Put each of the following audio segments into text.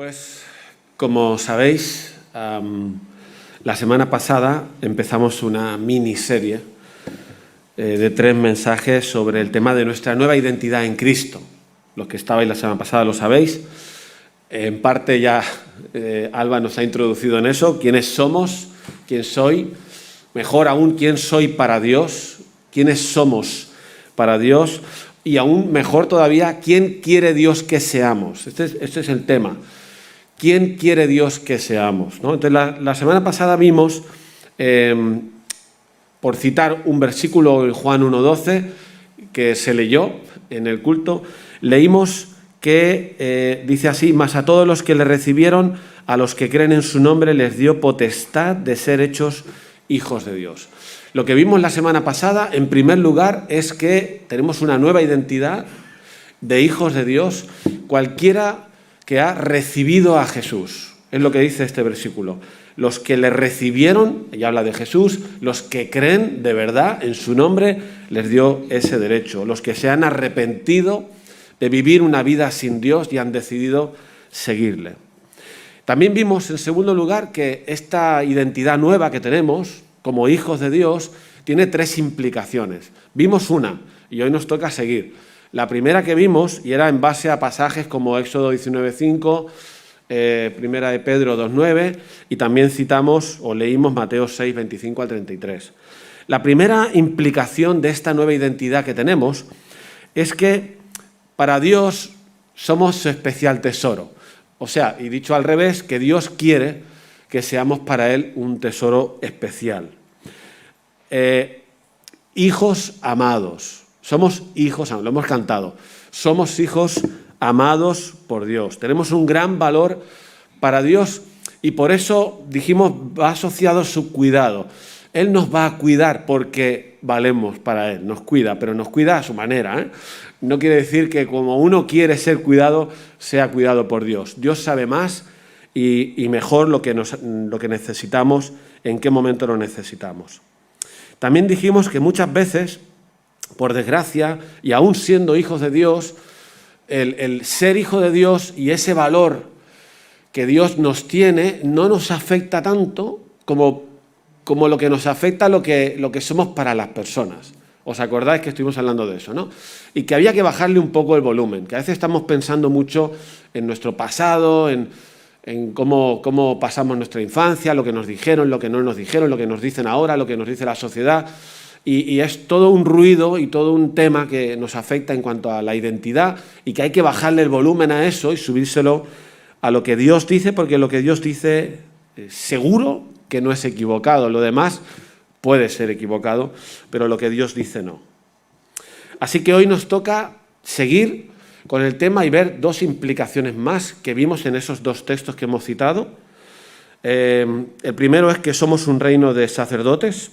Pues, como sabéis, la semana pasada empezamos una miniserie de 3 mensajes sobre el tema de nuestra nueva identidad en Cristo. Los que estabais la semana pasada lo sabéis. En parte ya Alba nos ha introducido en eso. ¿Quiénes somos? ¿Quién soy? Mejor aún, ¿quién soy para Dios? ¿Quiénes somos para Dios? Y aún mejor todavía, ¿quién quiere Dios que seamos? Este es el tema. ¿Quién quiere Dios que seamos? ¿No? Entonces, la semana pasada vimos, por citar un versículo en Juan 1:12, que se leyó en el culto, leímos que dice así: mas a todos los que le recibieron, a los que creen en su nombre, les dio potestad de ser hechos hijos de Dios. Lo que vimos la semana pasada, en primer lugar, es que tenemos una nueva identidad de hijos de Dios, cualquiera que ha recibido a Jesús. Es lo que dice este versículo. Los que le recibieron, y habla de Jesús, los que creen de verdad en su nombre, les dio ese derecho. Los que se han arrepentido de vivir una vida sin Dios y han decidido seguirle. También vimos, en segundo lugar, que esta identidad nueva que tenemos como hijos de Dios tiene 3 implicaciones. Vimos una, y hoy nos toca seguir. La primera que vimos, y era en base a pasajes como Éxodo 19:5, Primera de Pedro 2:9, y también citamos o leímos Mateo 6:25 al 33. La primera implicación de esta nueva identidad que tenemos es que para Dios somos su especial tesoro. O sea, y dicho al revés, que Dios quiere que seamos para Él un tesoro especial. Hijos amados. Somos hijos, lo hemos cantado, somos hijos amados por Dios. Tenemos un gran valor para Dios y por eso, dijimos, va asociado su cuidado. Él nos va a cuidar porque valemos para Él, nos cuida, pero nos cuida a su manera, ¿eh? No quiere decir que como uno quiere ser cuidado, sea cuidado por Dios. Dios sabe más y mejor lo que necesitamos, en qué momento lo necesitamos. También dijimos que muchas veces, por desgracia, y aún siendo hijos de Dios, el ser hijo de Dios y ese valor que Dios nos tiene no nos afecta tanto como lo que nos afecta lo que somos para las personas. ¿Os acordáis que estuvimos hablando de eso, no? Y que había que bajarle un poco el volumen, que a veces estamos pensando mucho en nuestro pasado, en cómo pasamos nuestra infancia, lo que nos dijeron, lo que no nos dijeron, lo que nos dicen ahora, lo que nos dice la sociedad. Y es todo un ruido y todo un tema que nos afecta en cuanto a la identidad y que hay que bajarle el volumen a eso y subírselo a lo que Dios dice, porque lo que Dios dice seguro que no es equivocado. Lo demás puede ser equivocado, pero lo que Dios dice no. Así que hoy nos toca seguir con el tema y ver 2 implicaciones más que vimos en esos 2 textos que hemos citado. El primero es que somos un reino de sacerdotes.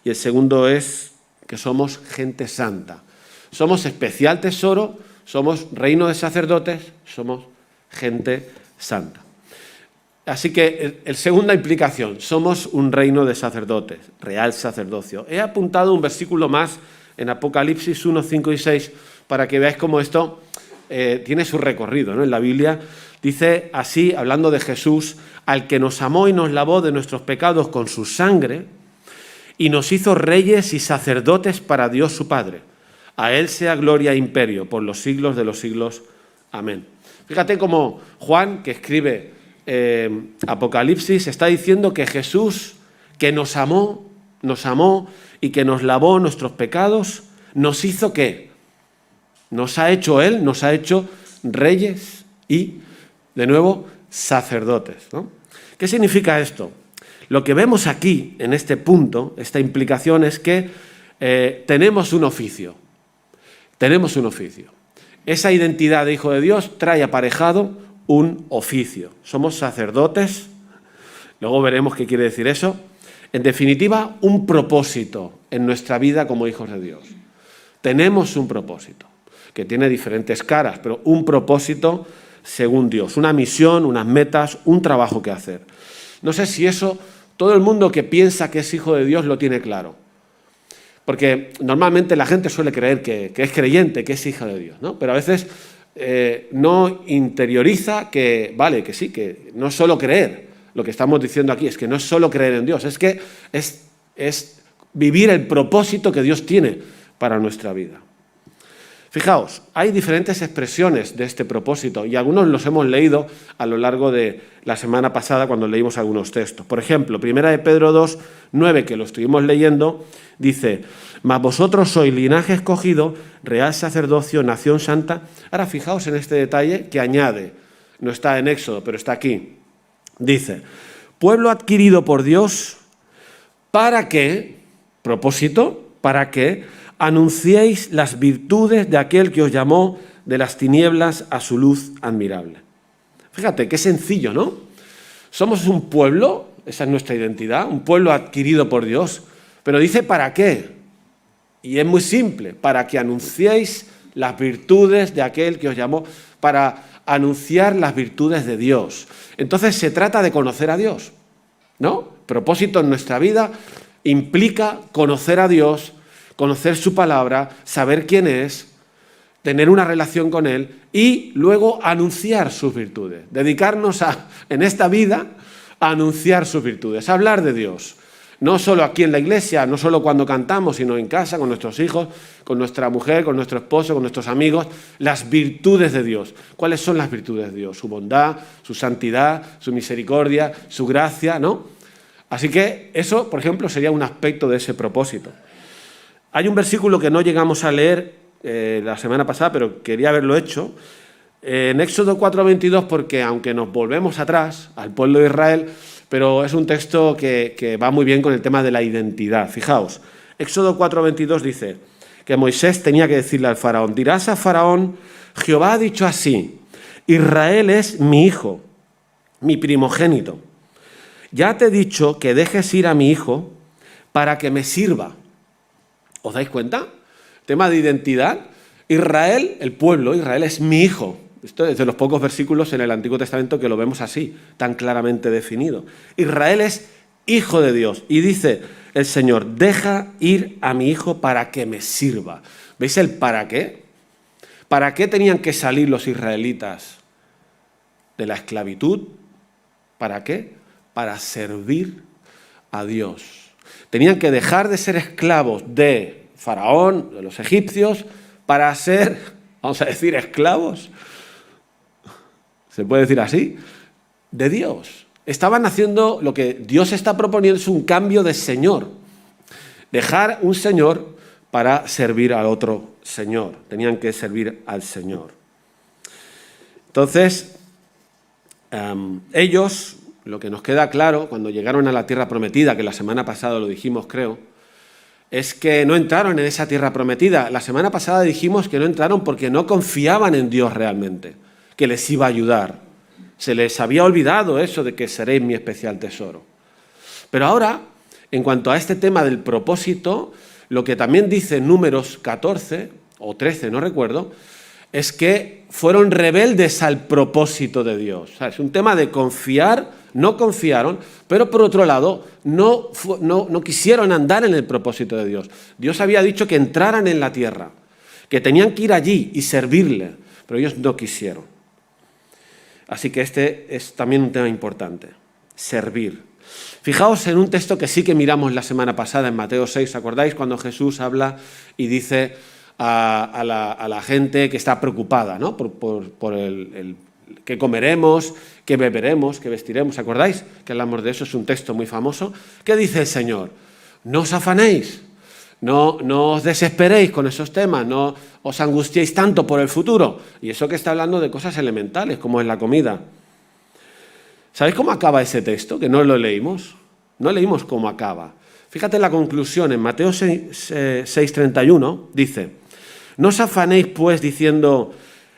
Y el segundo es que somos gente santa. Somos especial tesoro, somos reino de sacerdotes, somos gente santa. Así que, segunda implicación, somos un reino de sacerdotes, real sacerdocio. He apuntado un versículo más en Apocalipsis 1, 5 y 6 para que veáis cómo esto tiene su recorrido, ¿no? En la Biblia dice así, hablando de Jesús: al que nos amó y nos lavó de nuestros pecados con su sangre, y nos hizo reyes y sacerdotes para Dios su Padre. A Él sea gloria e imperio por los siglos de los siglos. Amén. Fíjate cómo Juan, que escribe Apocalipsis, está diciendo que Jesús, que nos amó y que nos lavó nuestros pecados, nos hizo ¿qué? Nos ha hecho Él, nos ha hecho reyes y, de nuevo, sacerdotes, ¿no? ¿Qué significa esto? Lo que vemos aquí, en este punto, esta implicación es que tenemos un oficio. Tenemos un oficio. Esa identidad de hijo de Dios trae aparejado un oficio. Somos sacerdotes, luego veremos qué quiere decir eso. En definitiva, un propósito en nuestra vida como hijos de Dios. Tenemos un propósito, que tiene diferentes caras, pero un propósito según Dios. Una misión, unas metas, un trabajo que hacer. No sé si eso todo el mundo que piensa que es hijo de Dios lo tiene claro. Porque normalmente la gente suele creer que es creyente, que es hija de Dios, ¿no? Pero a veces no interioriza que, vale, que sí, que no es solo creer. Lo que estamos diciendo aquí es que no es solo creer en Dios, es que es vivir el propósito que Dios tiene para nuestra vida. Fijaos, hay diferentes expresiones de este propósito y algunos los hemos leído a lo largo de la semana pasada cuando leímos algunos textos. Por ejemplo, 1 de Pedro 2, 9, que lo estuvimos leyendo, dice: mas vosotros sois linaje escogido, real sacerdocio, nación santa. Ahora fijaos en este detalle que añade, no está en Éxodo, pero está aquí. Dice: pueblo adquirido por Dios, para que, propósito, para que anunciéis las virtudes de aquel que os llamó de las tinieblas a su luz admirable. Fíjate, qué sencillo, ¿no? Somos un pueblo, esa es nuestra identidad, un pueblo adquirido por Dios, pero dice ¿para qué? Y es muy simple, para que anunciéis las virtudes de aquel que os llamó, para anunciar las virtudes de Dios. Entonces se trata de conocer a Dios, ¿no? Propósito en nuestra vida implica conocer a Dios, conocer su palabra, saber quién es, tener una relación con Él y luego anunciar sus virtudes. Dedicarnos en esta vida a anunciar sus virtudes, a hablar de Dios. No solo aquí en la iglesia, no solo cuando cantamos, sino en casa, con nuestros hijos, con nuestra mujer, con nuestro esposo, con nuestros amigos, las virtudes de Dios. ¿Cuáles son las virtudes de Dios? Su bondad, su santidad, su misericordia, su gracia, ¿no? Así que eso, por ejemplo, sería un aspecto de ese propósito. Hay un versículo que no llegamos a leer la semana pasada, pero quería haberlo hecho, en Éxodo 4:22, porque aunque nos volvemos atrás al pueblo de Israel, pero es un texto que va muy bien con el tema de la identidad. Fijaos, Éxodo 4:22 dice que Moisés tenía que decirle al faraón: dirás a faraón, Jehová ha dicho así, Israel es mi hijo, mi primogénito. Ya te he dicho que dejes ir a mi hijo para que me sirva. ¿Os dais cuenta? Tema de identidad. Israel, el pueblo, Israel es mi hijo. Esto es de los pocos versículos en el Antiguo Testamento que lo vemos así, tan claramente definido. Israel es hijo de Dios. Y dice el Señor: deja ir a mi hijo para que me sirva. ¿Veis el para qué? ¿Para qué tenían que salir los israelitas de la esclavitud? ¿Para qué? Para servir a Dios. Tenían que dejar de ser esclavos de Faraón, de los egipcios, para ser, vamos a decir, esclavos, ¿se puede decir así?, de Dios. Estaban haciendo lo que Dios está proponiendo, es un cambio de señor. Dejar un señor para servir al otro señor. Tenían que servir al Señor. Entonces, ellos, lo que nos queda claro, cuando llegaron a la tierra prometida, que la semana pasada lo dijimos, creo, es que no entraron en esa tierra prometida. La semana pasada dijimos que no entraron porque no confiaban en Dios realmente, que les iba a ayudar. Se les había olvidado eso de que seréis mi especial tesoro. Pero ahora, en cuanto a este tema del propósito, lo que también dice Números 14 o 13, no recuerdo, es que fueron rebeldes al propósito de Dios. O sea, es un tema de confiar, no confiaron, pero por otro lado no quisieron andar en el propósito de Dios. Dios había dicho que entraran en la tierra, que tenían que ir allí y servirle, pero ellos no quisieron. Así que este es también un tema importante, servir. Fijaos en un texto que sí que miramos la semana pasada en Mateo 6, ¿acordáis? Cuando Jesús habla y dice a la gente que está preocupada, ¿no? por el qué comeremos, qué beberemos, qué vestiremos. ¿Acordáis que hablamos de eso? Es un texto muy famoso. ¿Qué dice el Señor? No os afanéis, no os desesperéis con esos temas, no os angustiéis tanto por el futuro. Y eso que está hablando de cosas elementales, como es la comida. ¿Sabéis cómo acaba ese texto? Que no lo leímos. No leímos cómo acaba. Fíjate la conclusión. En Mateo 6:31 dice: no os afanéis pues diciendo...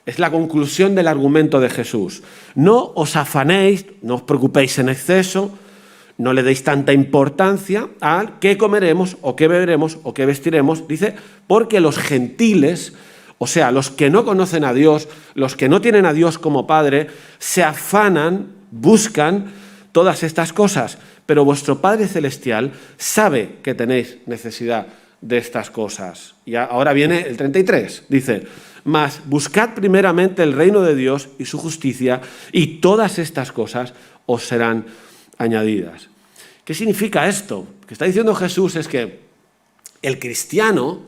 Es la conclusión del argumento de Jesús. No os afanéis, no os preocupéis en exceso, no le deis tanta importancia a qué comeremos o qué beberemos o qué vestiremos. Dice, porque los gentiles, o sea, los que no conocen a Dios, los que no tienen a Dios como Padre, se afanan, buscan todas estas cosas. Pero vuestro Padre Celestial sabe que tenéis necesidad de estas cosas. Y ahora viene el 33, dice, mas buscad primeramente el reino de Dios y su justicia, y todas estas cosas os serán añadidas. ¿Qué significa esto? Lo que está diciendo Jesús es que el cristiano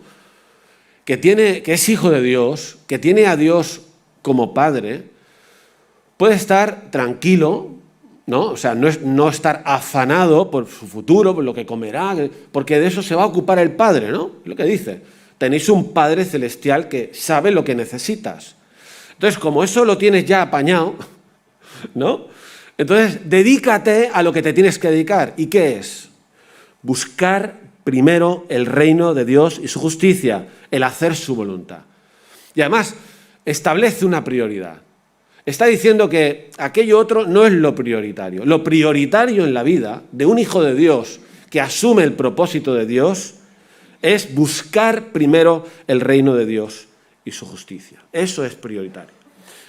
que es hijo de Dios, que tiene a Dios como Padre, puede estar tranquilo, ¿no? O sea, no estar afanado por su futuro, por lo que comerá, porque de eso se va a ocupar el Padre, ¿no? Es lo que dice. Tenéis un Padre celestial que sabe lo que necesitas. Entonces, como eso lo tienes ya apañado, ¿no? Entonces, dedícate a lo que te tienes que dedicar. ¿Y qué es? Buscar primero el reino de Dios y su justicia, el hacer su voluntad. Y además, establece una prioridad. Está diciendo que aquello otro no es lo prioritario. Lo prioritario en la vida de un hijo de Dios que asume el propósito de Dios es buscar primero el reino de Dios y su justicia. Eso es prioritario.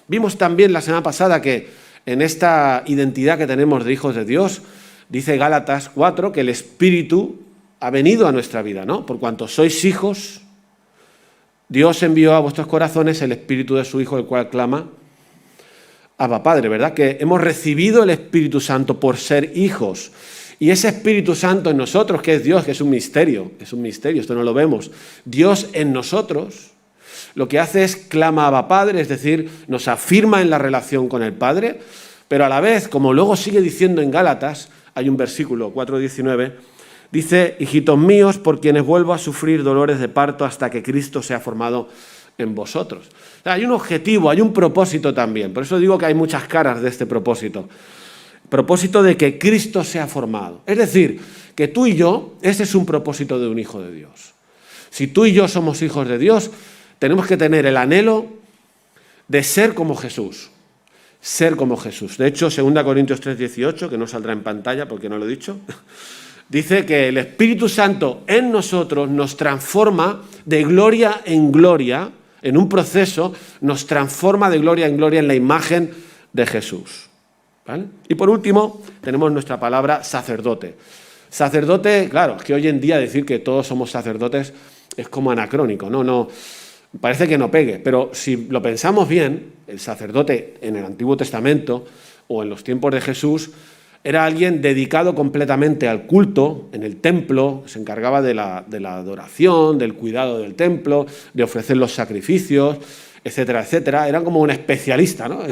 Vimos también la semana pasada que en esta identidad que tenemos de hijos de Dios, dice Gálatas 4 que el Espíritu ha venido a nuestra vida, ¿no? Por cuanto sois hijos, Dios envió a vuestros corazones el Espíritu de su Hijo, el cual clama, Abba Padre, ¿verdad? Que hemos recibido el Espíritu Santo por ser hijos. Y ese Espíritu Santo en nosotros, que es Dios, que es un misterio, esto no lo vemos. Dios en nosotros lo que hace es clama a Abba Padre, es decir, nos afirma en la relación con el Padre, pero a la vez, como luego sigue diciendo en Gálatas, hay un versículo 4:19, dice, hijitos míos, por quienes vuelvo a sufrir dolores de parto hasta que Cristo sea formado en vosotros. O sea, hay un objetivo, hay un propósito también. Por eso digo que hay muchas caras de este propósito. Propósito de que Cristo sea formado. Es decir, que tú y yo, ese es un propósito de un hijo de Dios. Si tú y yo somos hijos de Dios, tenemos que tener el anhelo de ser como Jesús. Ser como Jesús. De hecho, 2 Corintios 3:18, que no saldrá en pantalla porque no lo he dicho, dice que el Espíritu Santo en nosotros nos transforma de gloria en gloria, en un proceso, nos transforma de gloria en gloria en la imagen de Jesús. ¿Vale? Y por último, tenemos nuestra palabra sacerdote. Sacerdote, claro, es que hoy en día decir que todos somos sacerdotes es como anacrónico, no, parece que no pegue, pero si lo pensamos bien, el sacerdote en el Antiguo Testamento o en los tiempos de Jesús era alguien dedicado completamente al culto en el templo, se encargaba de la adoración, del cuidado del templo, de ofrecer los sacrificios, etcétera, etcétera. Eran como un especialista, ¿no?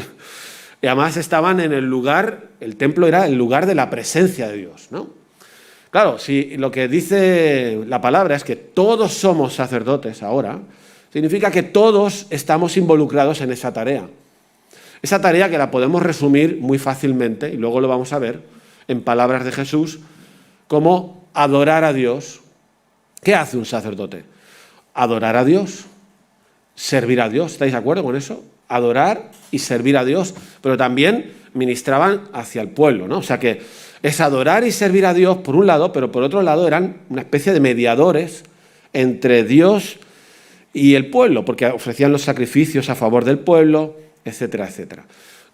Y además estaban en el lugar, el templo era el lugar de la presencia de Dios, ¿no? Claro, si lo que dice la palabra es que todos somos sacerdotes ahora, significa que todos estamos involucrados en esa tarea. Esa tarea que la podemos resumir muy fácilmente, y luego lo vamos a ver, en palabras de Jesús, como adorar a Dios. ¿Qué hace un sacerdote? Adorar a Dios, servir a Dios. ¿Estáis de acuerdo con eso? Adorar y servir a Dios, pero también ministraban hacia el pueblo, ¿no? O sea que es adorar y servir a Dios por un lado, pero por otro lado eran una especie de mediadores entre Dios y el pueblo, porque ofrecían los sacrificios a favor del pueblo, etcétera, etcétera.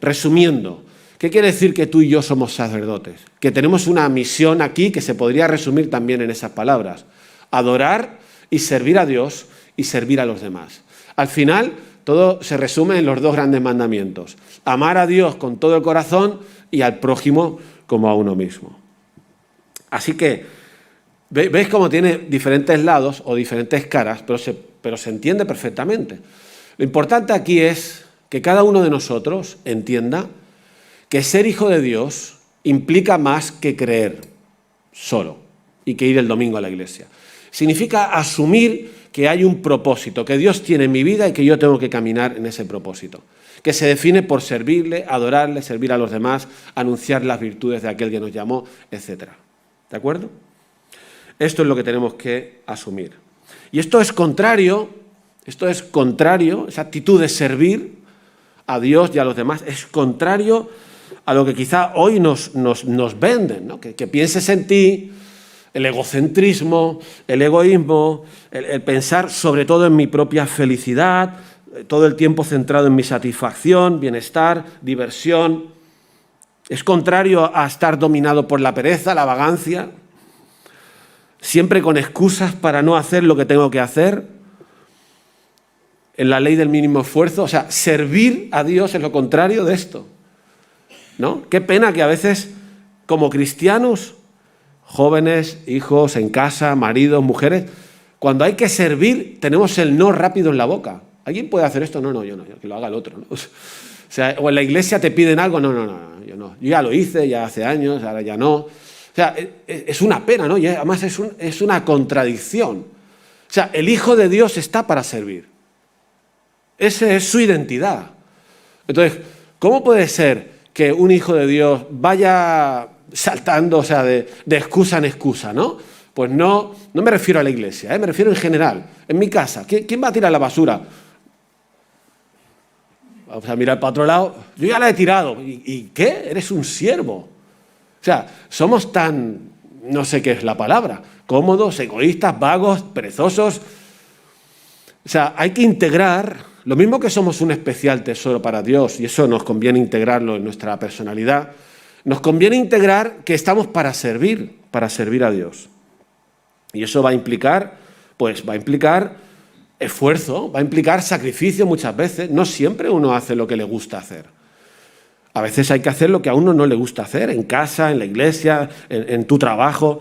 Resumiendo, ¿qué quiere decir que tú y yo somos sacerdotes? Que tenemos una misión aquí que se podría resumir también en esas palabras. Adorar y servir a Dios y servir a los demás. Al final, todo se resume en los dos grandes mandamientos. Amar a Dios con todo el corazón y al prójimo como a uno mismo. Así que, ¿veis cómo tiene diferentes lados o diferentes caras, pero se entiende perfectamente? Lo importante aquí es que cada uno de nosotros entienda que ser hijo de Dios implica más que creer solo y que ir el domingo a la iglesia. Significa asumir que hay un propósito, que Dios tiene en mi vida y que yo tengo que caminar en ese propósito, que se define por servirle, adorarle, servir a los demás, anunciar las virtudes de aquel que nos llamó, etc. ¿De acuerdo? Esto es lo que tenemos que asumir. Y esto es contrario, esa actitud de servir a Dios y a los demás, es contrario a lo que quizá hoy nos venden, ¿no? Que pienses en ti, el egocentrismo, el egoísmo, el pensar sobre todo en mi propia felicidad, todo el tiempo centrado en mi satisfacción, bienestar, diversión. Es contrario a estar dominado por la pereza, la vagancia. siempre con excusas para no hacer lo que tengo que hacer, en la ley del mínimo esfuerzo. O sea, servir a Dios es lo contrario de esto, ¿no? Qué pena que a veces, como cristianos, jóvenes, hijos, en casa, maridos, mujeres, cuando hay que servir, tenemos el no rápido en la boca. ¿Alguien puede hacer esto? No, yo no, que lo haga el otro, ¿no? O sea, o en la iglesia te piden algo, no, yo no. Yo ya lo hice, ya hace años, ahora ya no. O sea, es una pena, ¿no? Y además es una contradicción. O sea, el Hijo de Dios está para servir. Esa es su identidad. Entonces, ¿cómo puede ser que un hijo de Dios vaya saltando, o sea, de excusa en excusa, ¿no? Pues no me refiero a la iglesia, me refiero en general. En mi casa, ¿quién va a tirar la basura? Vamos a mirar para otro lado. Yo ya la he tirado. ¿Y qué? Eres un siervo. O sea, somos tan, no sé qué es la palabra, cómodos, egoístas, vagos, perezosos. O sea, hay que integrar, lo mismo que somos un especial tesoro para Dios, y eso nos conviene integrarlo en nuestra personalidad, nos conviene integrar que estamos para servir a Dios. Y eso va a implicar esfuerzo, va a implicar sacrificio muchas veces. No siempre uno hace lo que le gusta hacer. A veces hay que hacer lo que a uno no le gusta hacer, en casa, en la iglesia, en tu trabajo.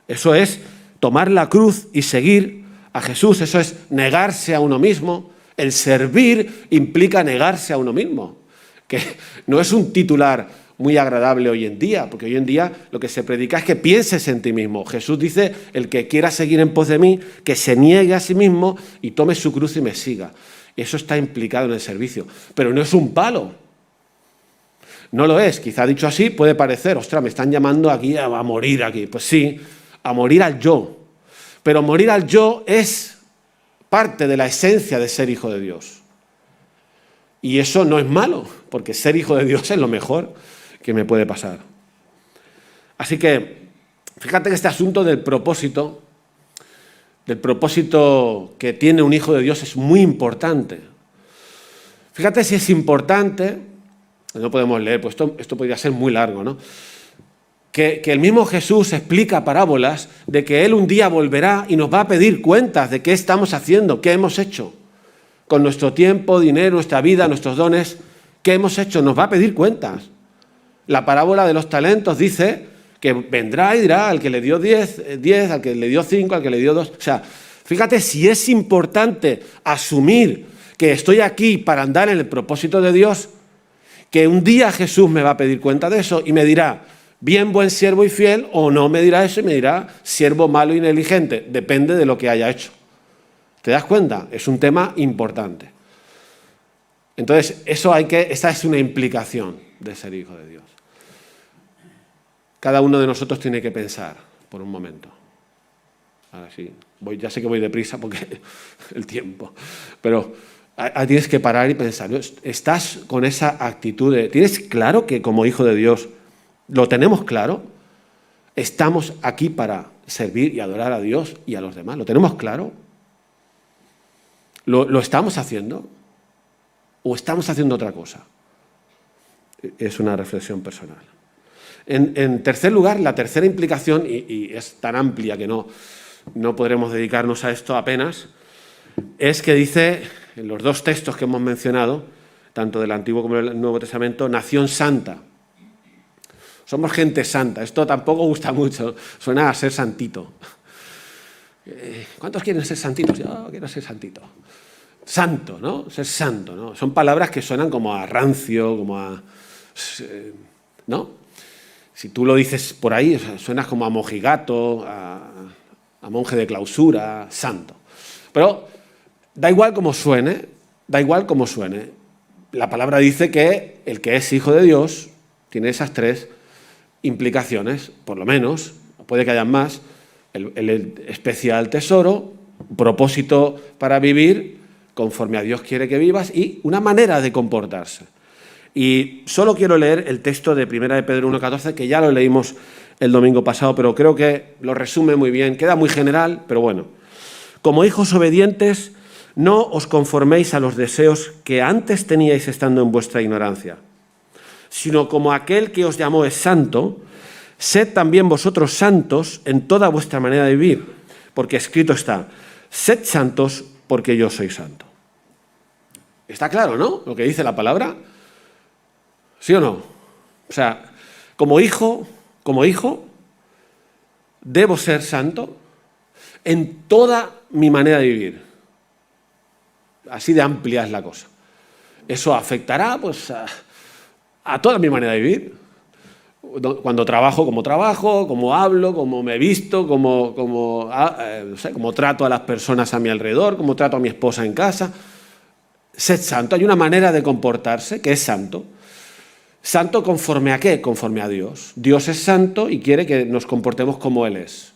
Eso es tomar la cruz y seguir a Jesús. Eso es negarse a uno mismo. El servir implica negarse a uno mismo, que no es un titular muy agradable hoy en día, porque hoy en día lo que se predica es que pienses en ti mismo. Jesús dice, el que quiera seguir en pos de mí, que se niegue a sí mismo y tome su cruz y me siga. Y eso está implicado en el servicio, pero no es un palo. No lo es. Quizá dicho así puede parecer, ostras, me están llamando aquí a morir aquí. Pues sí, a morir al yo. Pero morir al yo es parte de la esencia de ser hijo de Dios. Y eso no es malo, porque ser hijo de Dios es lo mejor que me puede pasar. Así que, fíjate que este asunto del propósito que tiene un hijo de Dios es muy importante. Fíjate si es importante, no podemos leer, pues esto podría ser muy largo, ¿no? Que el mismo Jesús explica parábolas de que Él un día volverá y nos va a pedir cuentas de qué estamos haciendo, qué hemos hecho con nuestro tiempo, dinero, nuestra vida, nuestros dones, qué hemos hecho, nos va a pedir cuentas. La parábola de los talentos dice que vendrá y dirá al que le dio 10, al que le dio 5, al que le dio 2. O sea, fíjate si es importante asumir que estoy aquí para andar en el propósito de Dios, que un día Jesús me va a pedir cuenta de eso y me dirá, bien, buen siervo y fiel, o no me dirá eso y me dirá, siervo malo y negligente. Depende de lo que haya hecho. ¿Te das cuenta? Es un tema importante. Entonces, esa es una implicación de ser hijo de Dios. Cada uno de nosotros tiene que pensar por un momento. Ahora sí, ya sé que voy deprisa porque el tiempo, pero tienes que parar y pensar, ¿no? ¿Estás con esa actitud tienes claro que como hijo de Dios lo tenemos claro? ¿Estamos aquí para servir y adorar a Dios y a los demás? ¿Lo tenemos claro? ¿Lo estamos haciendo? ¿O estamos haciendo otra cosa? Es una reflexión personal. En tercer lugar, la tercera implicación, y es tan amplia que no podremos dedicarnos a esto apenas, es que dice, en los dos textos que hemos mencionado, tanto del Antiguo como del Nuevo Testamento, nación santa. Somos gente santa. Esto tampoco gusta mucho, suena a ser santito. ¿Cuántos quieren ser santitos? Yo quiero ser santito. Santo, ¿no? Ser santo, ¿no? Son palabras que suenan como a rancio, como a... ¿no? Si tú lo dices por ahí, suenas como a mojigato, a monje de clausura, santo. Pero da igual cómo suene, la palabra dice que el que es hijo de Dios tiene esas tres implicaciones, por lo menos, puede que hayan más, el especial tesoro, propósito para vivir conforme a Dios quiere que vivas y una manera de comportarse. Y solo quiero leer el texto de 1 de Pedro 1,14, que ya lo leímos el domingo pasado, pero creo que lo resume muy bien. Queda muy general, pero bueno. Como hijos obedientes, no os conforméis a los deseos que antes teníais estando en vuestra ignorancia, sino como aquel que os llamó es santo, sed también vosotros santos en toda vuestra manera de vivir. porque escrito está, sed santos porque yo soy santo. Está claro, ¿no? Lo que dice la palabra. ¿Sí o no? O sea, como hijo, debo ser santo en toda mi manera de vivir. Así de amplia es la cosa. Eso afectará pues, a toda mi manera de vivir. Cuando trabajo, como hablo, como me visto, no sé, como trato a las personas a mi alrededor, como trato a mi esposa en casa. Sed santo. Hay una manera de comportarse que es santo. ¿Santo conforme a qué? Conforme a Dios. Dios es santo y quiere que nos comportemos como Él es.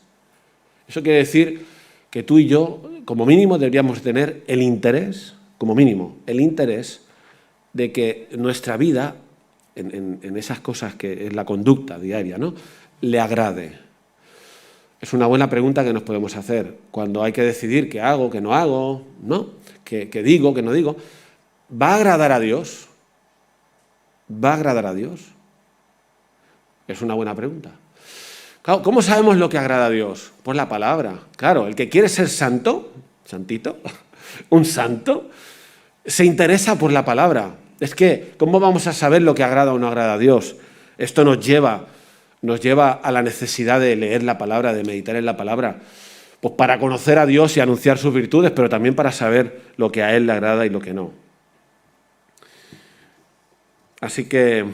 Eso quiere decir que tú y yo, como mínimo, deberíamos tener el interés, como mínimo, el interés de que nuestra vida, en esas cosas que es la conducta diaria, ¿no?, le agrade. Es una buena pregunta que nos podemos hacer cuando hay que decidir qué hago, qué no hago, ¿no?, qué digo, qué no digo. ¿Va a agradar a Dios? ¿Va a agradar a Dios? Es una buena pregunta. Claro, ¿cómo sabemos lo que agrada a Dios? Pues la palabra. Claro, el que quiere ser santo, santito, un santo, se interesa por la palabra. Es que, ¿cómo vamos a saber lo que agrada o no agrada a Dios? Esto nos lleva a la necesidad de leer la palabra, de meditar en la palabra, pues para conocer a Dios y anunciar sus virtudes, pero también para saber lo que a Él le agrada y lo que no. Así que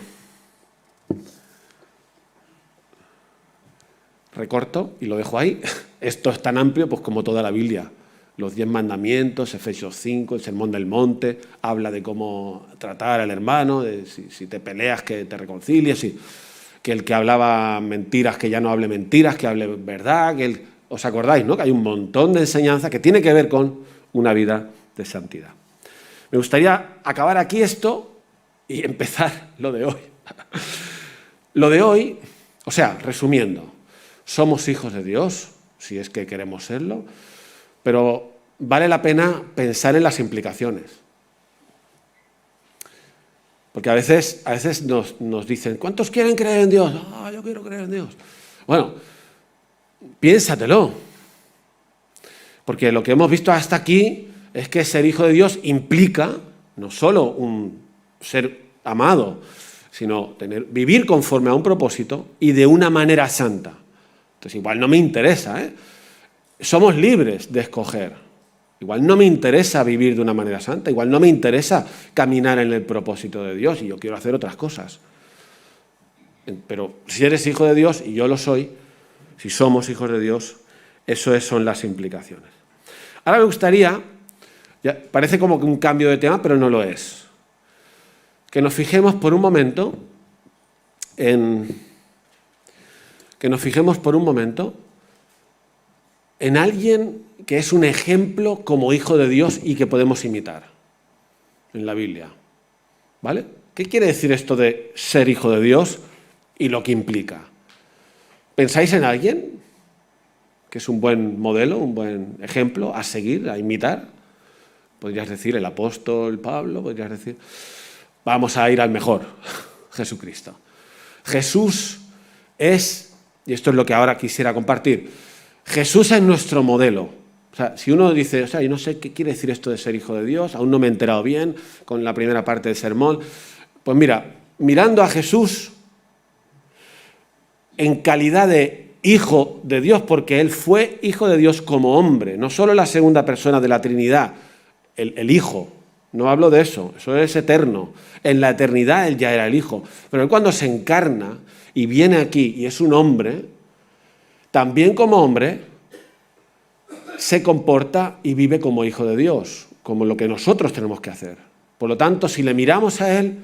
recorto y lo dejo ahí. Esto es tan amplio pues como toda la Biblia. Los 10 mandamientos, Efesios 5, el Sermón del Monte, habla de cómo tratar al hermano, de si te peleas que te reconcilies, que el que hablaba mentiras que ya no hable mentiras, que hable verdad, ¿os acordáis, no?, que hay un montón de enseñanza que tiene que ver con una vida de santidad. Me gustaría acabar aquí esto y empezar lo de hoy. Lo de hoy, o sea, resumiendo, somos hijos de Dios, si es que queremos serlo, pero vale la pena pensar en las implicaciones. Porque a veces nos dicen, ¿cuántos quieren creer en Dios? Yo quiero creer en Dios. Bueno, piénsatelo. Porque lo que hemos visto hasta aquí es que ser hijo de Dios implica no solo un ser amado, sino vivir conforme a un propósito y de una manera santa. Entonces igual no me interesa, ¿eh? Somos libres de escoger. Igual no me interesa vivir de una manera santa, igual no me interesa caminar en el propósito de Dios y yo quiero hacer otras cosas. Pero si eres hijo de Dios, y yo lo soy, si somos hijos de Dios, eso son las implicaciones. Ahora me gustaría, parece como que un cambio de tema, pero no lo es, que nos fijemos por un momento en alguien que es un ejemplo como hijo de Dios y que podemos imitar en la Biblia. ¿Vale? ¿Qué quiere decir esto de ser hijo de Dios y lo que implica? ¿Pensáis en alguien que es un buen modelo, un buen ejemplo a seguir, a imitar? Podrías decir el apóstol Pablo, podrías decir... Vamos a ir al mejor, Jesucristo. Jesús es, y esto es lo que ahora quisiera compartir, Jesús es nuestro modelo. O sea, si uno dice, yo no sé qué quiere decir esto de ser hijo de Dios, aún no me he enterado bien con la primera parte del sermón, pues mira, mirando a Jesús en calidad de hijo de Dios, porque Él fue hijo de Dios como hombre, no solo la segunda persona de la Trinidad, el Hijo. No hablo de eso es eterno. En la eternidad Él ya era el Hijo. Pero Él cuando se encarna y viene aquí y es un hombre, también como hombre se comporta y vive como hijo de Dios, como lo que nosotros tenemos que hacer. Por lo tanto, si le miramos a Él,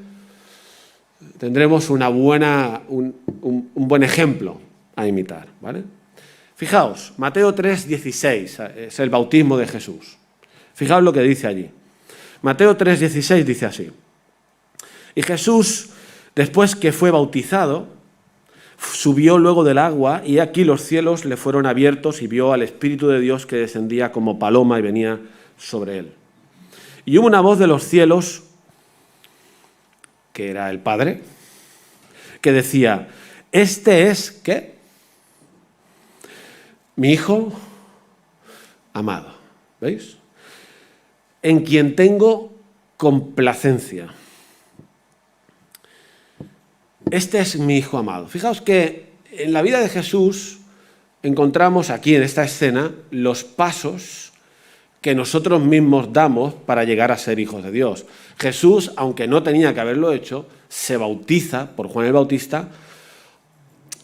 tendremos un buen ejemplo a imitar, ¿vale? Fijaos, Mateo 3:16 es el bautismo de Jesús. Fijaos lo que dice allí. Mateo 3:16 dice así: y Jesús, después que fue bautizado, subió luego del agua, y aquí los cielos le fueron abiertos y vio al Espíritu de Dios que descendía como paloma y venía sobre él. Y hubo una voz de los cielos, que era el Padre, que decía: este es, ¿qué? Mi Hijo amado. ¿Veis? En quien tengo complacencia. Este es mi Hijo amado. Fijaos que en la vida de Jesús encontramos aquí en esta escena los pasos que nosotros mismos damos para llegar a ser hijos de Dios. Jesús, aunque no tenía que haberlo hecho, se bautiza por Juan el Bautista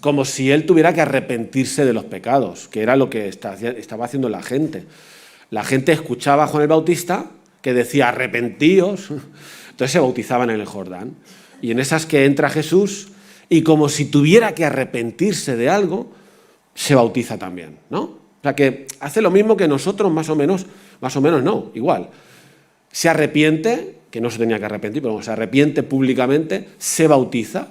como si él tuviera que arrepentirse de los pecados, que era lo que estaba haciendo la gente. La gente escuchaba a Juan el Bautista que decía arrepentíos, entonces se bautizaban en el Jordán. Y en esas que entra Jesús y como si tuviera que arrepentirse de algo, se bautiza también, ¿no? O sea que hace lo mismo que nosotros más o menos no, igual. Se arrepiente, que no se tenía que arrepentir, pero se arrepiente públicamente, se bautiza.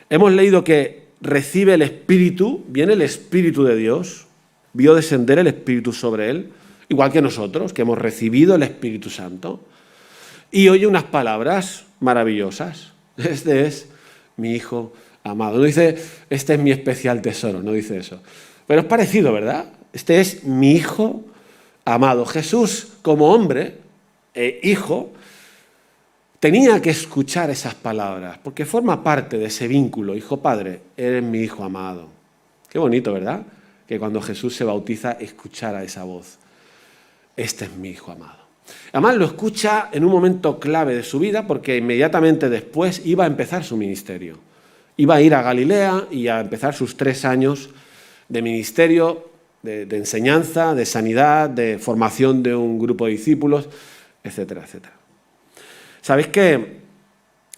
Hemos leído que recibe el Espíritu, viene el Espíritu de Dios, vio descender el Espíritu sobre él, igual que nosotros, que hemos recibido el Espíritu Santo, y oye unas palabras maravillosas. Este es mi Hijo amado. No dice, este es mi especial tesoro, no dice eso. Pero es parecido, ¿verdad? Este es mi Hijo amado. Jesús, como hombre, hijo, tenía que escuchar esas palabras, porque forma parte de ese vínculo. Hijo-padre, eres mi Hijo amado. Qué bonito, ¿verdad? Que cuando Jesús se bautiza, escuchara esa voz. Este es mi Hijo amado. Además lo escucha en un momento clave de su vida, porque inmediatamente después iba a empezar su ministerio. Iba a ir a Galilea y a empezar sus 3 años de ministerio, de enseñanza, de sanidad, de formación de un grupo de discípulos, etcétera, etcétera. ¿Sabéis que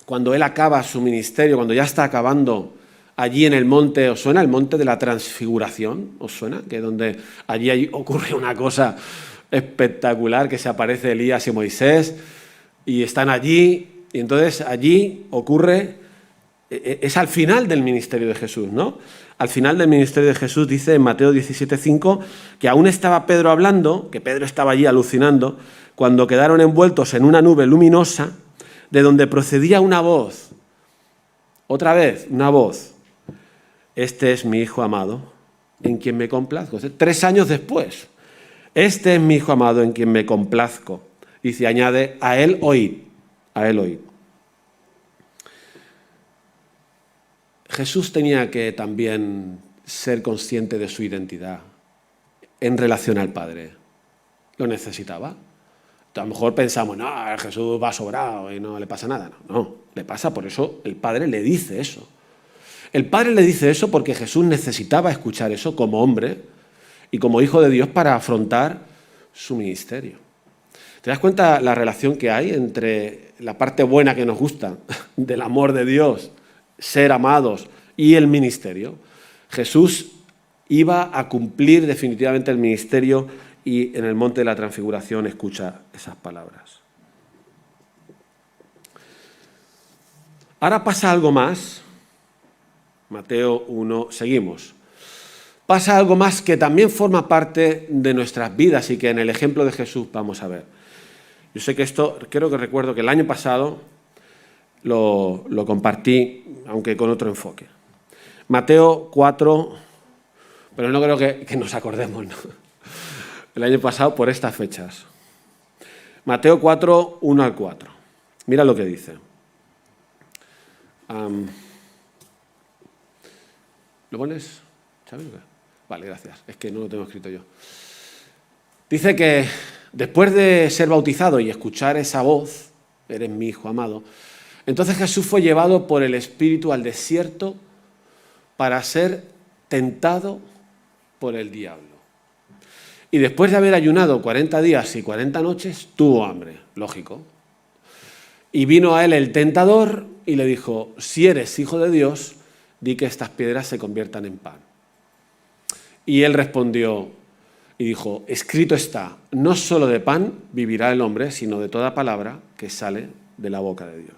cuando él acaba su ministerio, cuando ya está acabando allí en el monte, ¿os suena el monte de la transfiguración? ¿Os suena? Que donde allí ocurre una cosa espectacular, que se aparece Elías y Moisés y están allí, y entonces allí ocurre, es al final del ministerio de Jesús, ¿no? Al final del ministerio de Jesús dice en Mateo 17:5 que aún estaba Pedro hablando, que Pedro estaba allí alucinando, cuando quedaron envueltos en una nube luminosa de donde procedía una voz, otra vez una voz, este es mi Hijo amado, en quien me complazco. 3 años después, este es mi Hijo amado, en quien me complazco. Dice, añade, a él oíd, a él oíd. Jesús tenía que también ser consciente de su identidad en relación al Padre. Lo necesitaba. A lo mejor pensamos, no, Jesús va sobrado y no le pasa nada. No, le pasa, por eso el Padre le dice eso. El Padre le dice eso porque Jesús necesitaba escuchar eso como hombre y como hijo de Dios para afrontar su ministerio. ¿Te das cuenta la relación que hay entre la parte buena que nos gusta del amor de Dios, ser amados, y el ministerio? Jesús iba a cumplir definitivamente el ministerio y en el monte de la transfiguración escucha esas palabras. Ahora pasa algo más. Mateo 1, seguimos. Pasa algo más que también forma parte de nuestras vidas y que en el ejemplo de Jesús vamos a ver. Yo sé que esto, creo que recuerdo que el año pasado lo compartí, aunque con otro enfoque. Mateo 4, pero no creo que nos acordemos, ¿no? El año pasado por estas fechas. Mateo 4, 1 al 4. Mira lo que dice. ¿Lo pones, Xavi? Vale, gracias. Es que no lo tengo escrito yo. Dice que después de ser bautizado y escuchar esa voz, eres mi Hijo amado, entonces Jesús fue llevado por el Espíritu al desierto para ser tentado por el diablo. Y después de haber ayunado 40 días y 40 noches, tuvo hambre, lógico. Y vino a él el tentador y le dijo, si eres hijo de Dios, di que estas piedras se conviertan en pan. Y él respondió y dijo, escrito está, no solo de pan vivirá el hombre, sino de toda palabra que sale de la boca de Dios.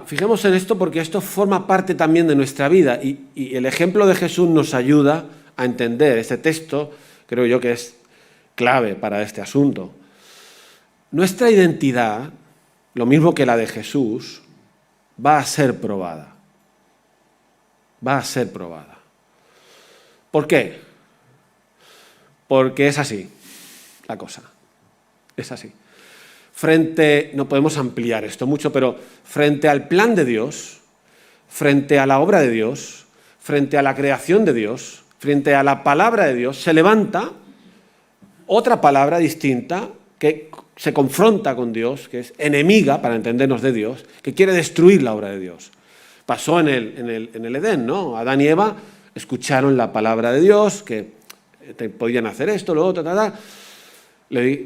Fijemos en esto porque esto forma parte también de nuestra vida y el ejemplo de Jesús nos ayuda a entender este texto, creo yo que es clave para este asunto. Nuestra identidad, lo mismo que la de Jesús, va a ser probada. Va a ser probada. ¿Por qué? porque es así la cosa. Es así. No podemos ampliar esto mucho, pero frente al plan de Dios, frente a la obra de Dios, frente a la creación de Dios, frente a la palabra de Dios, se levanta otra palabra distinta que se confronta con Dios, que es enemiga, para entendernos, de Dios, que quiere destruir la obra de Dios. Pasó en el Edén, ¿no? Adán y Eva escucharon la palabra de Dios, que podían hacer esto, lo otro,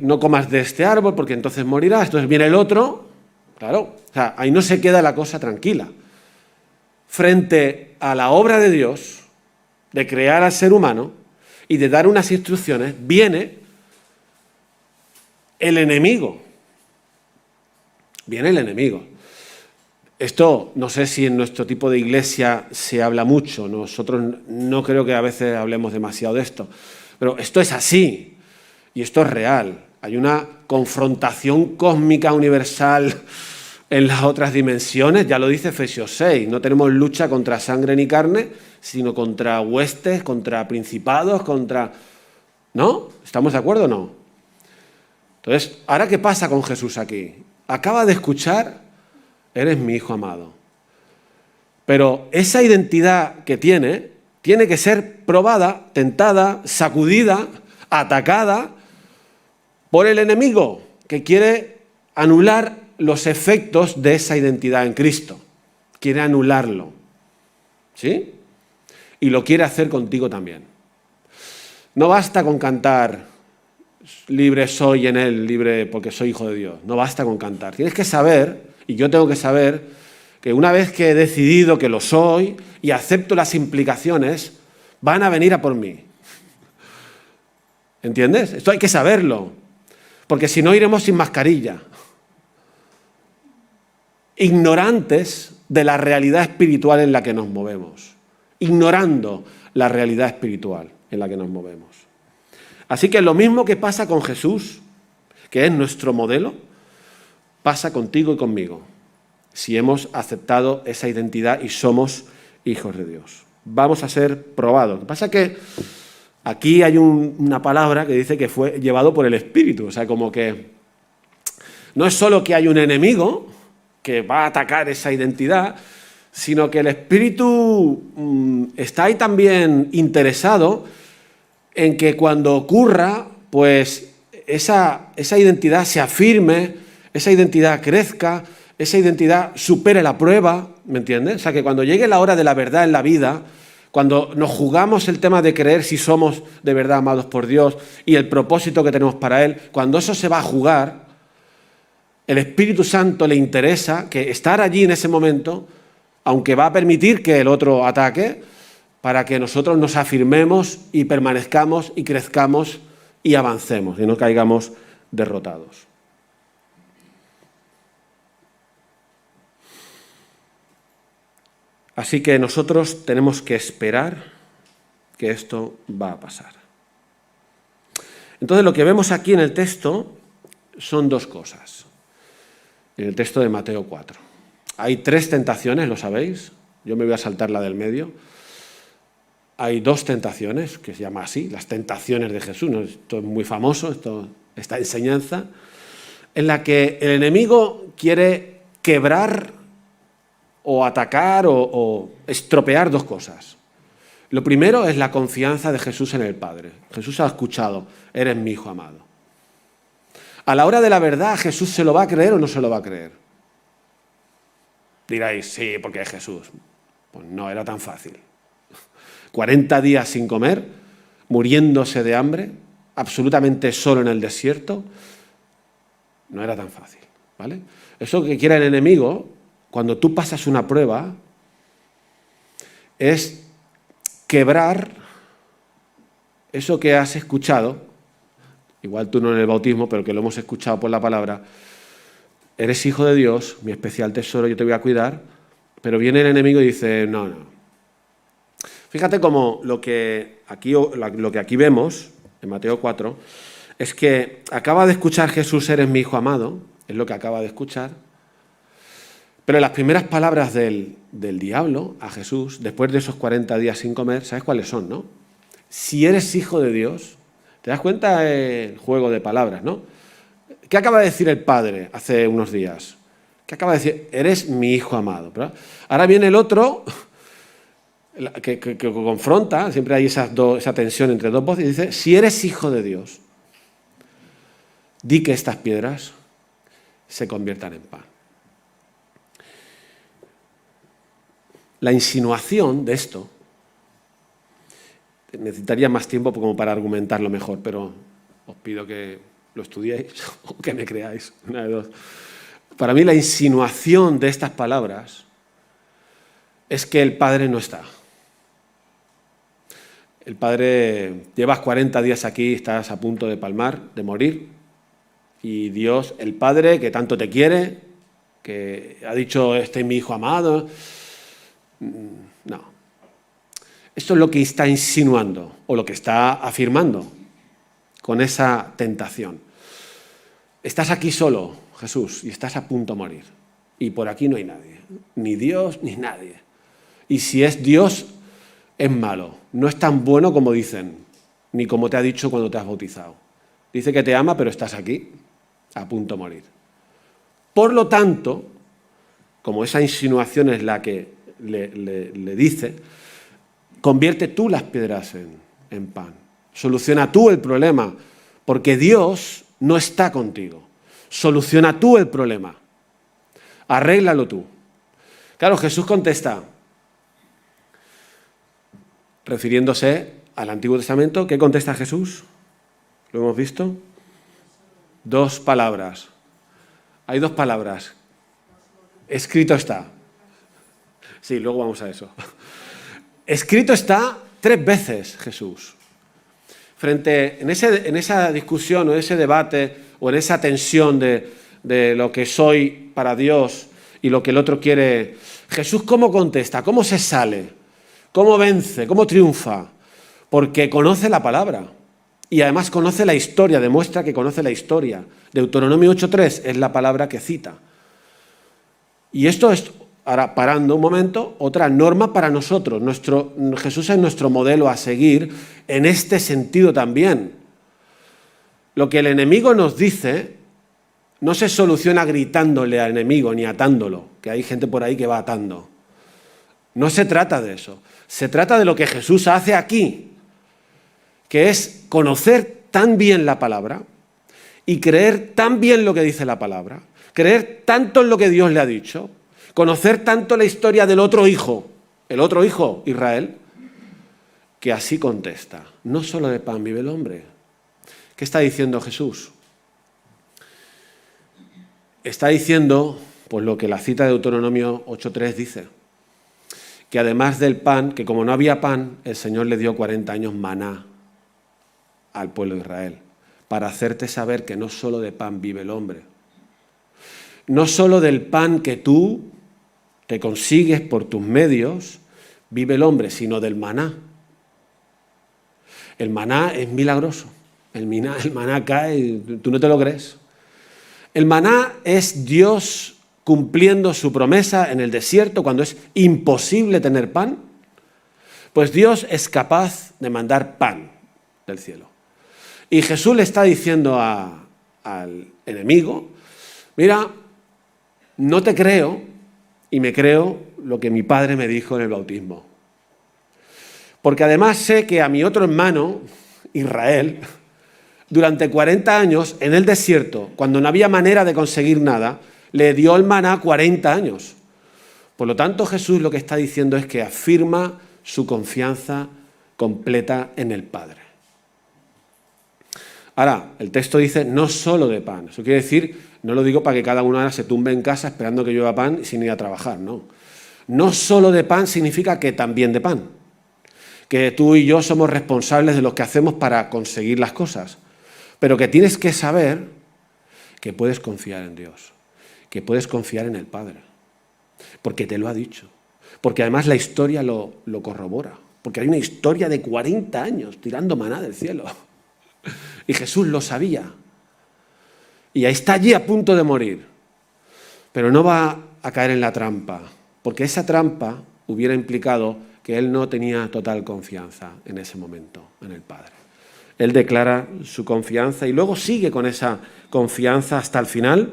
no comas de este árbol porque entonces morirás. Entonces viene el otro, claro, o sea, ahí no se queda la cosa tranquila. Frente a la obra de Dios, de crear al ser humano y de dar unas instrucciones, viene el enemigo. Viene el enemigo. Esto no sé si en nuestro tipo de iglesia se habla mucho, nosotros no creo que a veces hablemos demasiado de esto, pero esto es así y esto es real. Hay una confrontación cósmica universal en las otras dimensiones, ya lo dice Efesios 6, no tenemos lucha contra sangre ni carne, sino contra huestes, contra principados, ¿no? ¿Estamos de acuerdo o no? Entonces, ¿ahora qué pasa con Jesús aquí? Acaba de escuchar: eres mi hijo amado. Pero esa identidad que tiene que ser probada, tentada, sacudida, atacada por el enemigo, que quiere anular los efectos de esa identidad en Cristo. Quiere anularlo. ¿Sí? Y lo quiere hacer contigo también. No basta con cantar: libre soy en Él, libre porque soy hijo de Dios. No basta con cantar. Tienes que saber, y yo tengo que saber, que una vez que he decidido que lo soy y acepto las implicaciones, van a venir a por mí. ¿Entiendes? Esto hay que saberlo, porque si no iremos sin mascarilla, ignorantes de la realidad espiritual en la que nos movemos, ignorando la realidad espiritual en la que nos movemos. Así que lo mismo que pasa con Jesús, que es nuestro modelo, pasa contigo y conmigo, si hemos aceptado esa identidad y somos hijos de Dios. Vamos a ser probados. Lo que pasa es que aquí hay una palabra que dice que fue llevado por el Espíritu. O sea, como que no es solo que hay un enemigo que va a atacar esa identidad, sino que el Espíritu está ahí también interesado en que cuando ocurra, pues esa identidad se afirme, esa identidad crezca, esa identidad supere la prueba, ¿me entiendes? O sea, que cuando llegue la hora de la verdad en la vida, cuando nos jugamos el tema de creer si somos de verdad amados por Dios y el propósito que tenemos para Él, cuando eso se va a jugar, el Espíritu Santo le interesa que estar allí en ese momento, aunque va a permitir que el otro ataque, para que nosotros nos afirmemos y permanezcamos y crezcamos y avancemos y no caigamos derrotados. Así que nosotros tenemos que esperar que esto va a pasar. Entonces lo que vemos aquí en el texto son dos cosas. En el texto de Mateo 4. Hay 3 tentaciones, ¿lo sabéis? Yo me voy a saltar la del medio. Hay 2 tentaciones, que se llama así, las tentaciones de Jesús. ¿No? Esto es muy famoso, esta enseñanza, en la que el enemigo quiere quebrar o atacar o estropear 2 cosas. Lo primero es la confianza de Jesús en el Padre. Jesús ha escuchado: eres mi hijo amado. A la hora de la verdad, ¿Jesús se lo va a creer o no se lo va a creer? Diréis: sí, porque es Jesús. Pues no era tan fácil. 40 días sin comer, muriéndose de hambre, absolutamente solo en el desierto, no era tan fácil, ¿vale? Eso que quiere el enemigo, cuando tú pasas una prueba, es quebrar eso que has escuchado, igual tú no en el bautismo, pero que lo hemos escuchado por la palabra: eres hijo de Dios, mi especial tesoro, yo te voy a cuidar, pero viene el enemigo y dice: no. Fíjate cómo lo que aquí vemos, en Mateo 4, es que acaba de escuchar Jesús: eres mi hijo amado, es lo que acaba de escuchar, pero las primeras palabras del diablo a Jesús, después de esos 40 días sin comer, ¿sabes cuáles son, no? Si eres hijo de Dios, ¿Te das cuenta el juego de palabras, no? ¿Qué acaba de decir el Padre hace unos días? ¿Qué acaba de decir? Eres mi hijo amado, ¿verdad? Ahora viene el otro que confronta, siempre hay esa tensión entre dos voces, y dice, si eres hijo de Dios, di que estas piedras se conviertan en pan. La insinuación de esto, necesitaría más tiempo como para argumentarlo mejor, pero os pido que lo estudiéis o que me creáis, una de dos. Para mí la insinuación de estas palabras es que el Padre no está. El Padre, llevas 40 días aquí, estás a punto de palmar, de morir, y Dios, el Padre, que tanto te quiere, que ha dicho, este es mi hijo amado, no. Esto es lo que está insinuando, o lo que está afirmando con esa tentación. Estás aquí solo, Jesús, y estás a punto de morir. Y por aquí no hay nadie, ni Dios ni nadie. Y si es Dios, es malo. No es tan bueno como dicen, ni como te ha dicho cuando te has bautizado. Dice que te ama, pero estás aquí, a punto de morir. Por lo tanto, como esa insinuación es la que le dice, convierte tú las piedras en pan. Soluciona tú el problema, porque Dios no está contigo. Soluciona tú el problema. Arréglalo tú. Claro, Jesús contesta, refiriéndose al Antiguo Testamento. ¿Qué contesta Jesús? ¿Lo hemos visto? 2 palabras. Hay 2 palabras. Escrito está. Sí, luego vamos a eso. Escrito está 3 veces Jesús. En esa discusión o ese debate o en esa tensión de lo que soy para Dios y lo que el otro quiere, Jesús ¿cómo contesta? ¿Cómo se sale? ¿Cómo vence? ¿Cómo triunfa? Porque conoce la palabra y además conoce la historia, demuestra que conoce la historia. Deuteronomio 8:3 es la palabra que cita. Y esto es, ahora parando un momento, otra norma para nosotros. Jesús es nuestro modelo a seguir en este sentido también. Lo que el enemigo nos dice no se soluciona gritándole al enemigo ni atándolo, que hay gente por ahí que va atando. No se trata de eso. Se trata de lo que Jesús hace aquí, que es conocer tan bien la palabra y creer tan bien lo que dice la palabra, creer tanto en lo que Dios le ha dicho, conocer tanto la historia del otro hijo, el otro hijo, Israel, que así contesta, no solo de pan vive el hombre. ¿Qué está diciendo Jesús? Está diciendo, pues lo que la cita de Deuteronomio 8:3 dice, que además del pan, que como no había pan, el Señor le dio 40 años maná al pueblo de Israel, para hacerte saber que no solo de pan vive el hombre, no solo del pan que tú te consigues por tus medios, vive el hombre, sino del maná. El maná es milagroso, el maná cae, tú no te lo crees. El maná es Dios cumpliendo su promesa en el desierto cuando es imposible tener pan. Pues Dios es capaz de mandar pan del cielo. Y Jesús le está diciendo al enemigo, mira, no te creo y me creo lo que mi padre me dijo en el bautismo. Porque además sé que a mi otro hermano, Israel, durante 40 años en el desierto, cuando no había manera de conseguir nada, le dio el maná 40 años. Por lo tanto, Jesús lo que está diciendo es que afirma su confianza completa en el Padre. Ahora, el texto dice no solo de pan. Eso quiere decir, no lo digo para que cada uno ahora se tumbe en casa esperando que llueva pan sin ir a trabajar, no. No solo de pan significa que también de pan. Que tú y yo somos responsables de lo que hacemos para conseguir las cosas. Pero que tienes que saber que puedes confiar en Dios, que puedes confiar en el Padre, porque te lo ha dicho, porque además la historia lo corrobora, porque hay una historia de 40 años tirando maná del cielo, y Jesús lo sabía, y ahí está allí a punto de morir, pero no va a caer en la trampa, porque esa trampa hubiera implicado que él no tenía total confianza en ese momento en el Padre. Él declara su confianza y luego sigue con esa confianza hasta el final.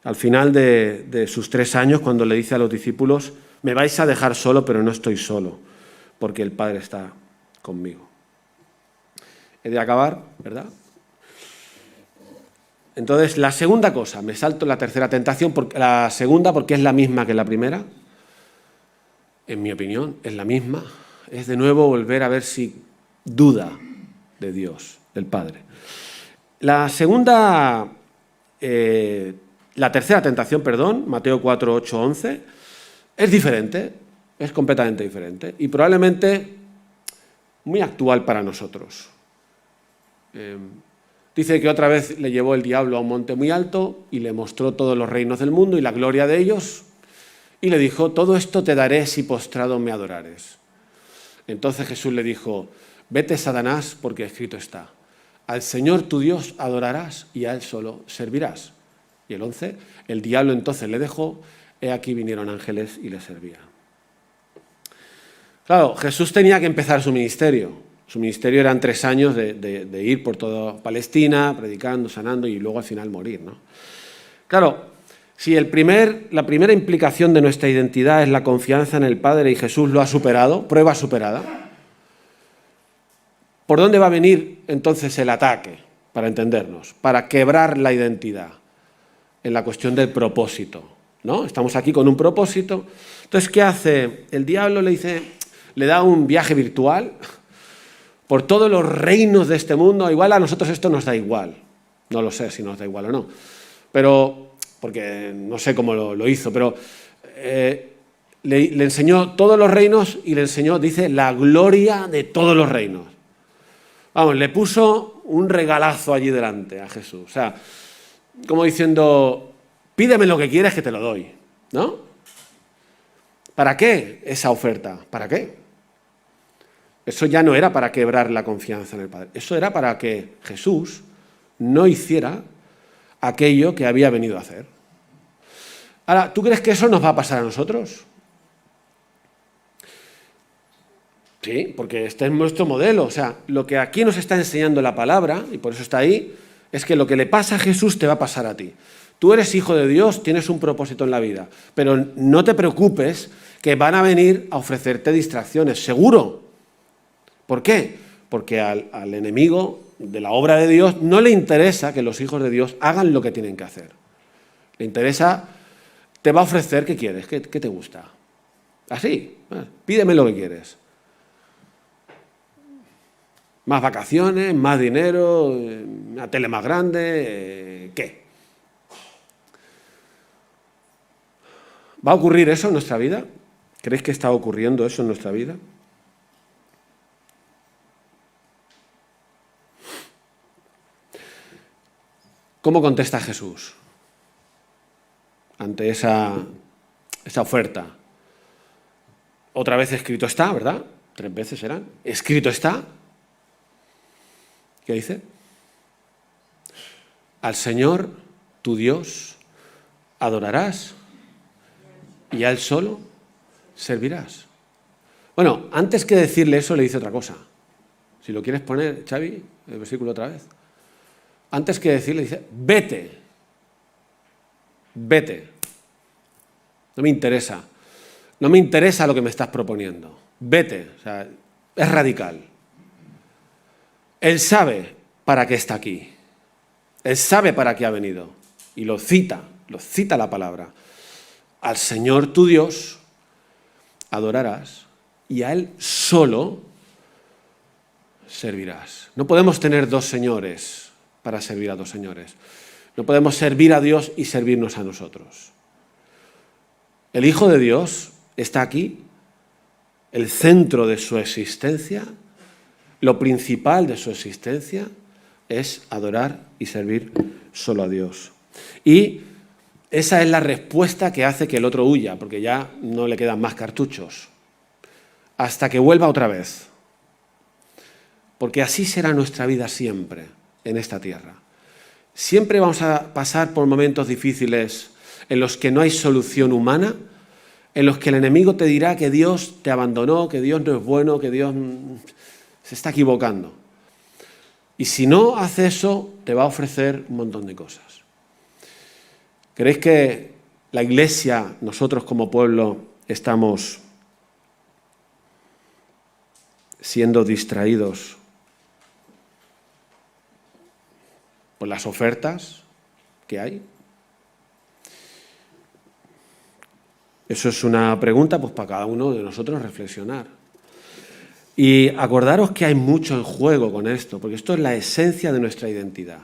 Al final de sus 3 años, cuando le dice a los discípulos, me vais a dejar solo, pero no estoy solo, porque el Padre está conmigo. He de acabar, ¿verdad? Entonces, la segunda cosa, me salto la tercera tentación, la segunda porque es la misma que la primera. En mi opinión, es la misma. Es de nuevo volver a ver si duda de Dios, del Padre. La tercera tentación, Mateo 4, 8, 11, es diferente, es completamente diferente y probablemente muy actual para nosotros. Dice que otra vez le llevó el diablo a un monte muy alto y le mostró todos los reinos del mundo y la gloria de ellos y le dijo, todo esto te daré si postrado me adorares. Entonces Jesús le dijo, vete, Satanás, porque escrito está, al Señor tu Dios adorarás y a Él solo servirás. Y el 11, el diablo entonces le dejó, he aquí vinieron ángeles y le servían. Claro, Jesús tenía que empezar su ministerio. Su ministerio eran 3 años de ir por toda Palestina, predicando, sanando y luego al final morir, ¿no? Claro, si la primera implicación de nuestra identidad es la confianza en el Padre y Jesús lo ha superado, prueba superada, ¿por dónde va a venir entonces el ataque? Para entendernos, para quebrar la identidad en la cuestión del propósito, ¿no? Estamos aquí con un propósito. Entonces, ¿qué hace? El diablo le da un viaje virtual por todos los reinos de este mundo. Igual a nosotros esto nos da igual. No lo sé si nos da igual o no. Pero, porque no sé cómo lo hizo, pero le enseñó todos los reinos y le enseñó, dice, la gloria de todos los reinos. Vamos, le puso un regalazo allí delante a Jesús. O sea, como diciendo, pídeme lo que quieras que te lo doy, ¿no? ¿Para qué esa oferta? ¿Para qué? Eso ya no era para quebrar la confianza en el Padre. Eso era para que Jesús no hiciera aquello que había venido a hacer. Ahora, ¿tú crees que eso nos va a pasar a nosotros? Sí, porque este es nuestro modelo. O sea, lo que aquí nos está enseñando la palabra, y por eso está ahí, es que lo que le pasa a Jesús te va a pasar a ti. Tú eres hijo de Dios, tienes un propósito en la vida, pero no te preocupes que van a venir a ofrecerte distracciones, seguro. ¿Por qué? Porque al enemigo de la obra de Dios no le interesa que los hijos de Dios hagan lo que tienen que hacer. Le interesa, te va a ofrecer, ¿qué quieres? ¿Qué te gusta? Así, pídeme lo que quieres. Más vacaciones, más dinero, una tele más grande, ¿qué? ¿Va a ocurrir eso en nuestra vida? ¿Creéis que está ocurriendo eso en nuestra vida? ¿Cómo contesta Jesús ante esa oferta? Otra vez escrito está, ¿verdad? 3 veces serán. Escrito está. ¿Qué dice? Al Señor, tu Dios, adorarás y a Él solo servirás. Bueno, antes que decirle eso, le dice otra cosa. Si lo quieres poner, Xavi, el versículo otra vez. Antes que decirle, dice, vete. Vete. No me interesa. No me interesa lo que me estás proponiendo. Vete. O sea, es radical. Él sabe para qué está aquí. Él sabe para qué ha venido. Y lo cita la palabra. Al Señor tu Dios adorarás y a Él solo servirás. No podemos tener 2 señores para servir a 2 señores. No podemos servir a Dios y servirnos a nosotros. El Hijo de Dios está aquí, el centro de su existencia, lo principal de su existencia es adorar y servir solo a Dios. Y esa es la respuesta que hace que el otro huya, porque ya no le quedan más cartuchos, hasta que vuelva otra vez. Porque así será nuestra vida siempre en esta tierra. Siempre vamos a pasar por momentos difíciles en los que no hay solución humana, en los que el enemigo te dirá que Dios te abandonó, que Dios no es bueno, que Dios se está equivocando. Y si no hace eso, te va a ofrecer un montón de cosas. ¿Creéis que la Iglesia, nosotros como pueblo, estamos siendo distraídos por las ofertas que hay? Eso es una pregunta pues, para cada uno de nosotros reflexionar. Y acordaros que hay mucho en juego con esto, porque esto es la esencia de nuestra identidad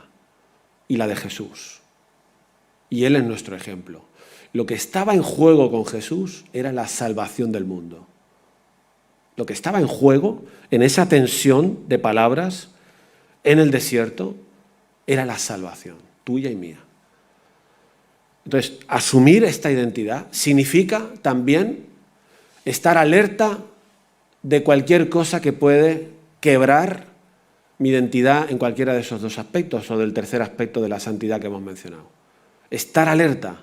y la de Jesús. Y Él es nuestro ejemplo. Lo que estaba en juego con Jesús era la salvación del mundo. Lo que estaba en juego en esa tensión de palabras en el desierto era la salvación, tuya y mía. Entonces, asumir esta identidad significa también estar alerta de cualquier cosa que puede quebrar mi identidad en cualquiera de esos dos aspectos o del tercer aspecto de la santidad que hemos mencionado. Estar alerta,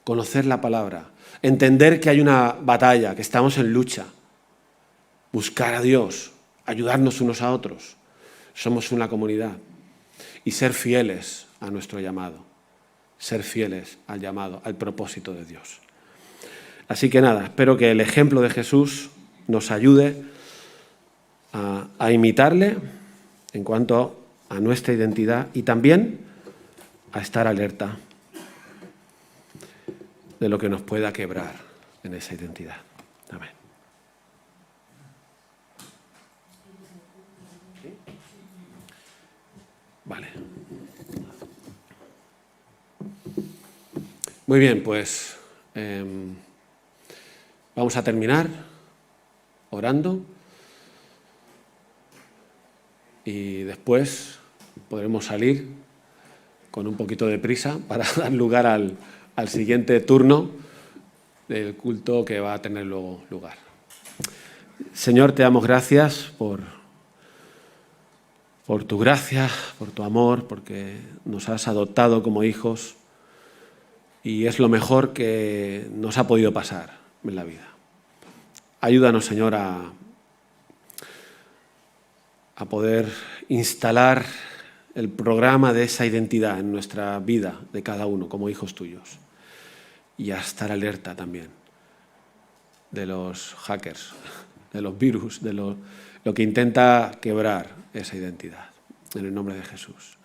conocer la palabra, entender que hay una batalla, que estamos en lucha, buscar a Dios, ayudarnos unos a otros. Somos una comunidad y ser fieles a nuestro llamado, ser fieles al llamado, al propósito de Dios. Así que nada, espero que el ejemplo de Jesús nos ayude a imitarle en cuanto a nuestra identidad y también a estar alerta de lo que nos pueda quebrar en esa identidad. Amén. Vale. Muy bien, pues vamos a terminar orando y después podremos salir con un poquito de prisa para dar lugar al siguiente turno del culto que va a tener luego lugar. Señor, te damos gracias por tu gracia, por tu amor, porque nos has adoptado como hijos y es lo mejor que nos ha podido pasar en la vida. Ayúdanos, Señor, a poder instalar el programa de esa identidad en nuestra vida de cada uno como hijos tuyos y a estar alerta también de los hackers, de los virus, de lo que intenta quebrar esa identidad. En el nombre de Jesús.